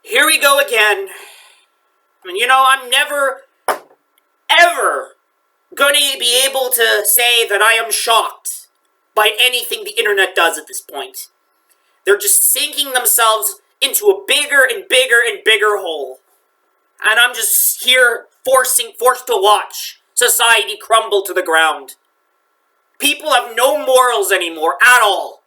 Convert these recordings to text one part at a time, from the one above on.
Here we go again. And I'm never, ever gonna be able to say that I am shocked by anything the internet does at this point. They're just sinking themselves into a bigger and bigger and bigger hole. And I'm just here forced to watch society crumble to the ground. People have no morals anymore at all,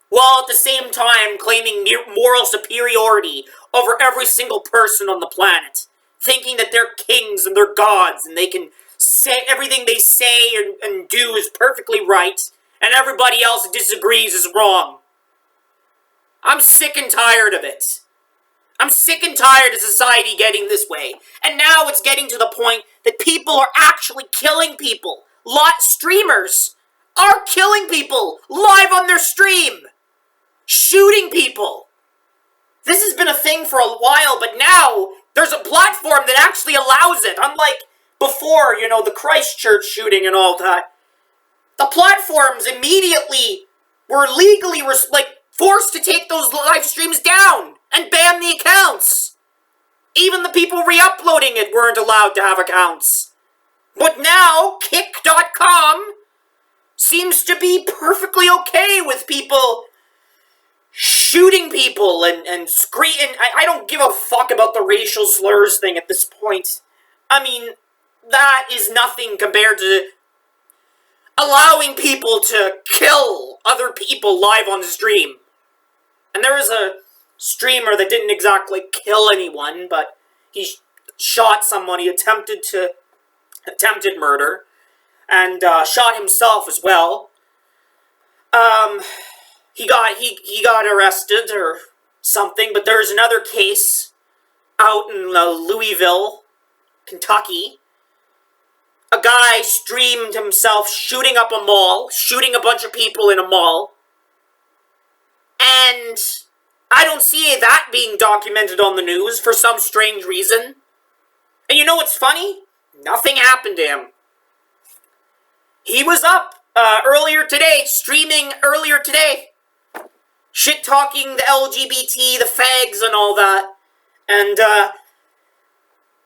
while at the same time claiming moral superiority over every single person on the planet, thinking that they're kings and they're gods and they can say everything they say and do is perfectly right, and everybody else who disagrees is wrong. I'm sick and tired of it. I'm sick and tired of society getting this way. And now it's getting to the point that people are actually killing people. Streamers are killing people live on their stream. Shooting people. This has been a thing for a while, but now there's a platform that actually allows it. Unlike before, the Christchurch shooting and all that. The platforms immediately were legally forced to take those live streams down and ban the accounts. Even the people re-uploading it weren't allowed to have accounts. But now, Kick.com seems to be perfectly okay with people shooting people and screaming. I don't give a fuck about the racial slurs thing at this point. I mean, that is nothing compared to allowing people to kill other people live on stream. And there was a streamer that didn't exactly kill anyone, but he shot someone. He attempted murder, and shot himself as well. He got arrested or something, but there's another case out in Louisville, Kentucky. A guy streamed himself shooting up a mall, shooting a bunch of people in a mall, and I don't see that being documented on the news for some strange reason. And you know what's funny? Nothing happened to him. He was up earlier today, streaming earlier today, shit-talking the LGBT, the fags, and all that. And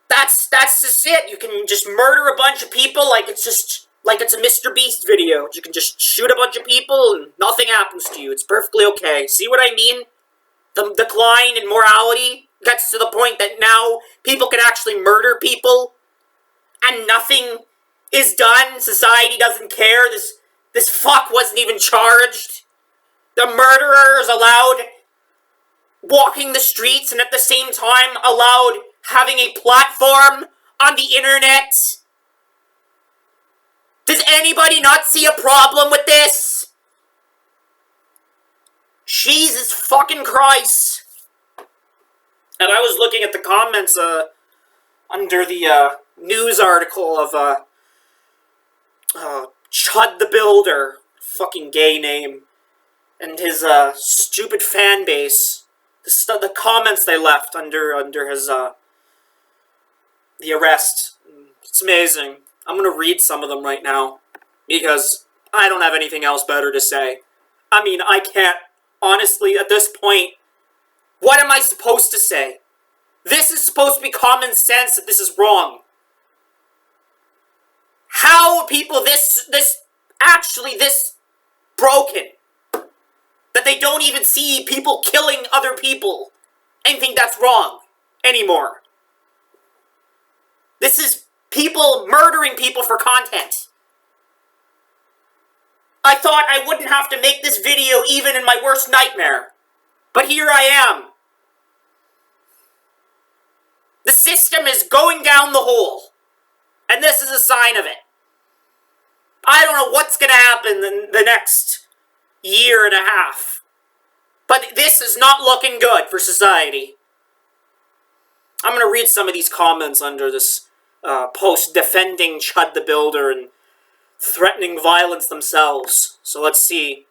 that's just it. You can just murder a bunch of people like it's a Mr. Beast video. You can just shoot a bunch of people and nothing happens to you. It's perfectly okay. See what I mean? The decline in morality gets to the point that now people can actually murder people and nothing is done. Society doesn't care. This fuck wasn't even charged. The murderer is allowed walking the streets and at the same time allowed having a platform on the internet. Does anybody not see a problem with this? Jesus fucking Christ. And I was looking at the comments under the news article of Chud the Builder, fucking gay name, and his stupid fan base. The comments they left under his the arrest. It's amazing. I'm gonna read some of them right now because I don't have anything else better to say. I mean, I can't. Honestly, at this point, what am I supposed to say? This is supposed to be common sense that this is wrong. How are people this broken? That they don't even see people killing other people and think that's wrong anymore. This is people murdering people for content. I thought I wouldn't have to make this video even in my worst nightmare. But here I am. The system is going down the hole. And this is a sign of it. I don't know what's going to happen in the next year and a half. But this is not looking good for society. I'm going to read some of these comments under this post defending Chud the Builder and threatening violence themselves. So let's see.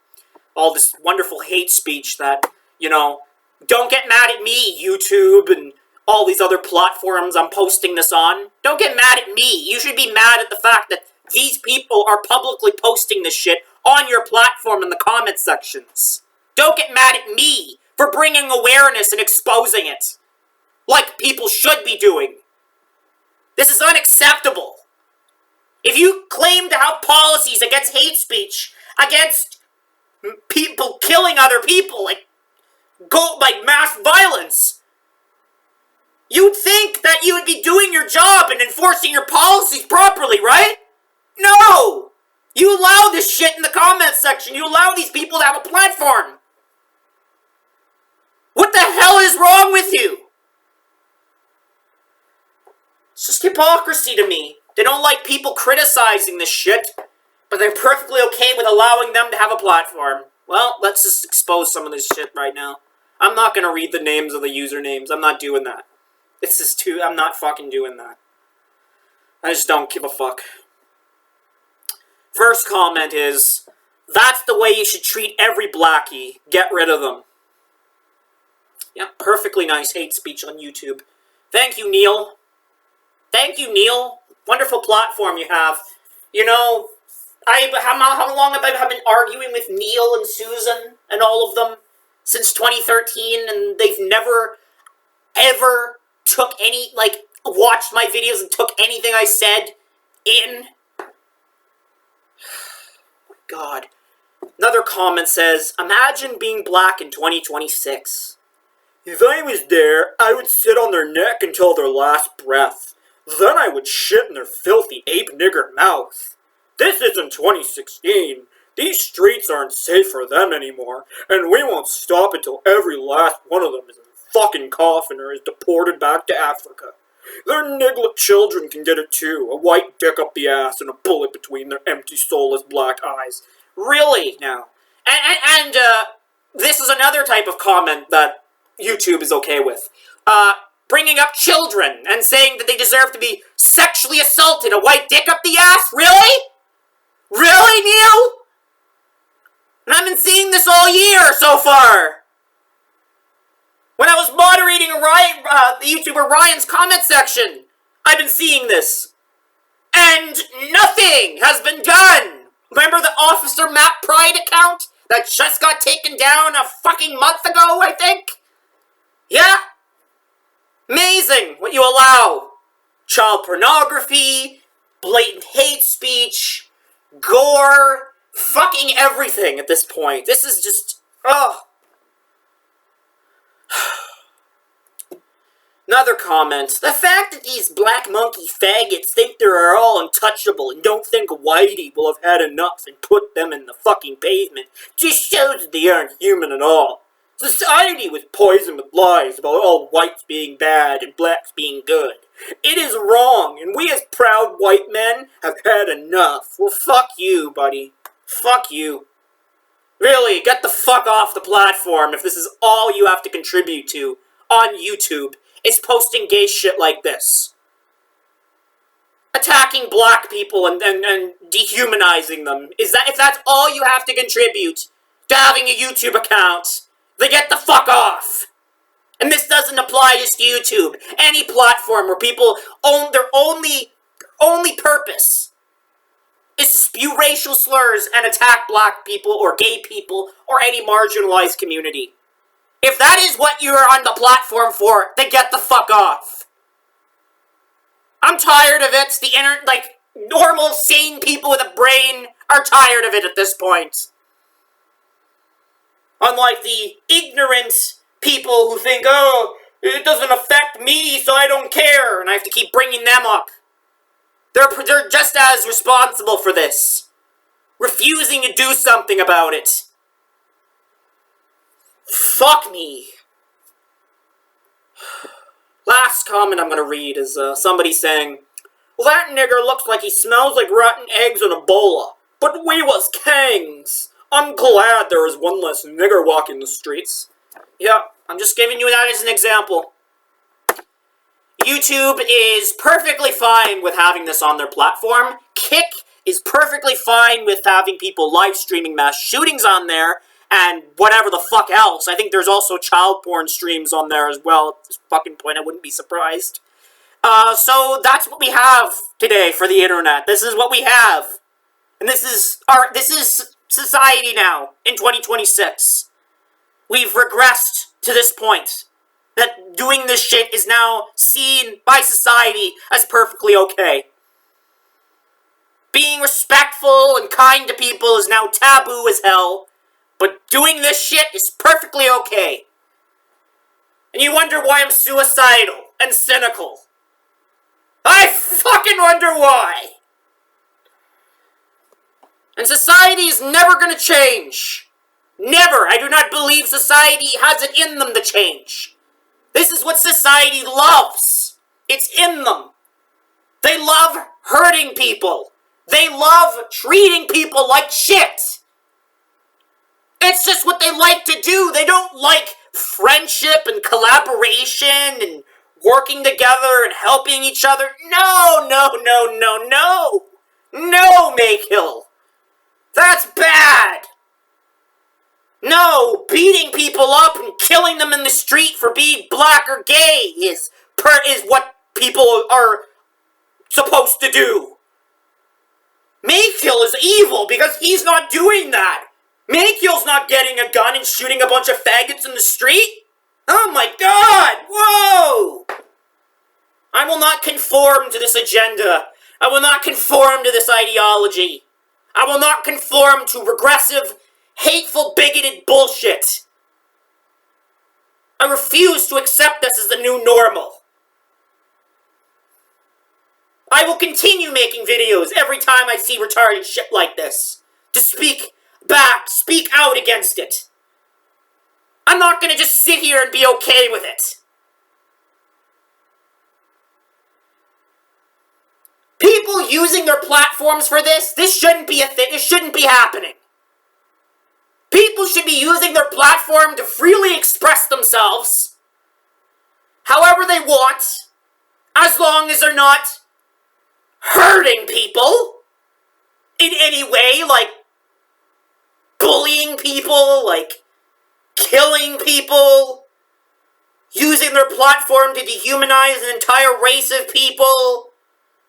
All this wonderful hate speech that, don't get mad at me, YouTube, and all these other platforms I'm posting this on. Don't get mad at me. You should be mad at the fact that these people are publicly posting this shit on your platform in the comment sections. Don't get mad at me for bringing awareness and exposing it. like people should be doing. This is unacceptable. If you claim to have policies against hate speech, against people killing other people, like mass violence, you'd think that you would be doing your job and enforcing your policies properly, right? No! You allow this shit in the comments section. You allow these people to have a platform. What the hell is wrong with you? It's just hypocrisy to me. They don't like people criticizing this shit, but they're perfectly okay with allowing them to have a platform. Well, let's just expose some of this shit right now. I'm not gonna read the names of the usernames. I'm not doing that. It's just I'm not fucking doing that. I just don't give a fuck. First comment is, that's the way you should treat every blackie. Get rid of them. Yeah, perfectly nice hate speech on YouTube. Thank you, Neil. Thank you, Neil. Wonderful platform you have. You know, how long have I been arguing with Neil and Susan and all of them? Since 2013, and they've never, ever took any, watched my videos and took anything I said in. God. Another comment says, imagine being black in 2026. If I was there, I would sit on their neck until their last breath. Then I would shit in their filthy ape nigger mouth. This isn't 2016. These streets aren't safe for them anymore, and we won't stop until every last one of them is in a fucking coffin or is deported back to Africa. Their niglet children can get it too, a white dick up the ass and a bullet between their empty, soulless black eyes. Really, now? And this is another type of comment that YouTube is okay with. Bringing up children and saying that they deserve to be sexually assaulted, a white dick up the ass? Really? Really, Neil? And I've been seeing this all year so far. When I was moderating the YouTuber Ryan's comment section, I've been seeing this. And nothing has been done. Remember the Officer Matt Pride account that just got taken down a fucking month ago, I think? Yeah? Amazing what you allow. Child pornography, blatant hate speech, gore, fucking everything at this point. This is just, Another comment. The fact that these black monkey faggots think they are all untouchable and don't think Whitey will have had enough and put them in the fucking pavement just shows that they aren't human at all. Society was poisoned with lies about all whites being bad and blacks being good. It is wrong, and we as proud white men have had enough. Well, fuck you, buddy. Fuck you. Really, get the fuck off the platform if this is all you have to contribute to on YouTube, is posting gay shit like this. Attacking black people and dehumanizing them. If that's all you have to contribute to having a YouTube account, then get the fuck off. And this doesn't apply just to YouTube. Any platform where people own their only purpose is to spew racial slurs and attack black people or gay people or any marginalized community. If that is what you're on the platform for, then get the fuck off. I'm tired of it. Normal, sane people with a brain are tired of it at this point. Unlike the ignorant people who think, oh, it doesn't affect me, so I don't care, and I have to keep bringing them up. They're just as responsible for this. Refusing to do something about it. Fuck me. Last comment I'm gonna read is somebody saying, well, that nigger looks like he smells like rotten eggs in Ebola, but we was kings. I'm glad there is one less nigger walking the streets. Yeah, I'm just giving you that as an example. YouTube is perfectly fine with having this on their platform. Kick is perfectly fine with having people live streaming mass shootings on there, and whatever the fuck else. I think there's also child porn streams on there as well. At this fucking point, I wouldn't be surprised. So that's what we have today for the internet. This is what we have. And this is society now, in 2026. We've regressed to this point. that doing this shit is now seen by society as perfectly okay. Being respectful and kind to people is now taboo as hell, but doing this shit is perfectly okay. And you wonder why I'm suicidal and cynical. I fucking wonder why! And society is never gonna change. Never! I do not believe society has it in them to change. This is what society loves. It's in them. They love hurting people. They love treating people like shit. It's just what they like to do. They don't like friendship and collaboration and working together and helping each other. No, no, no, no, no. No, Maykill. That's bad. No, beating people up and killing them in the street for being black or gay is what people are supposed to do. Maykill is evil because he's not doing that. Maykill's not getting a gun and shooting a bunch of faggots in the street. Oh my god! Whoa! I will not conform to this agenda. I will not conform to this ideology. I will not conform to regressive, hateful, bigoted bullshit. I refuse to accept this as the new normal. I will continue making videos every time I see retarded shit like this. To speak back, speak out against it. I'm not gonna just sit here and be okay with it. People using their platforms for this shouldn't be a thing. This shouldn't be happening. People should be using their platform to freely express themselves however they want, as long as they're not hurting people in any way, like bullying people, like killing people, using their platform to dehumanize an entire race of people,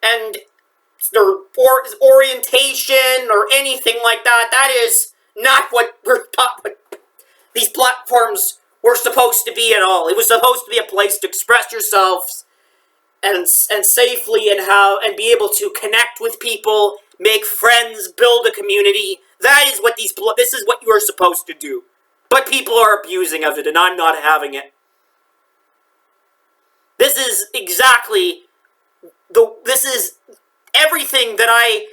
and their orientation or anything like that. That is not what we're taught. What these platforms were supposed to be at all. It was supposed to be a place to express yourselves and safely and be able to connect with people, make friends, build a community. That is what this is what you are supposed to do. But people are abusing of it, and I'm not having it. This is this is everything that I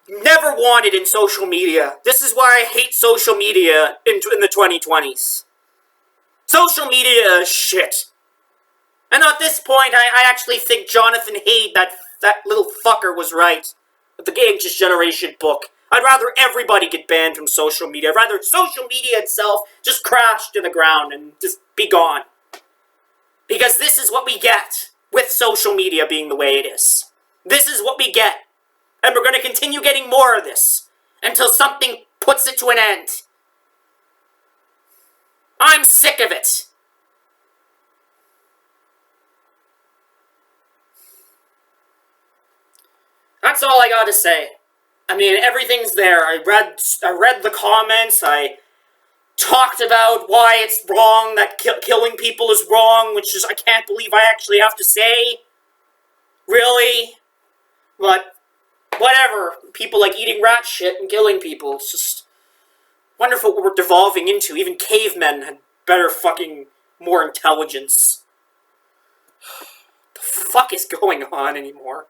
never wanted in social media. This is why I hate social media in the 2020s. Social media is shit. And at this point, I actually think Jonathan Haidt, that little fucker, was right. With the Anxious Generation book. I'd rather everybody get banned from social media. I'd rather social media itself just crash to the ground and just be gone. Because this is what we get with social media being the way it is. This is what we get. And we're going to continue getting more of this until something puts it to an end. I'm sick of it. That's all I gotta say. I mean, everything's there. I read the comments. I talked about why it's wrong, that killing people is wrong, which is, I can't believe I actually have to say. Really? But, whatever. People like eating rat shit and killing people. It's just wonderful what we're devolving into. Even cavemen had better fucking, more intelligence. What the fuck is going on anymore?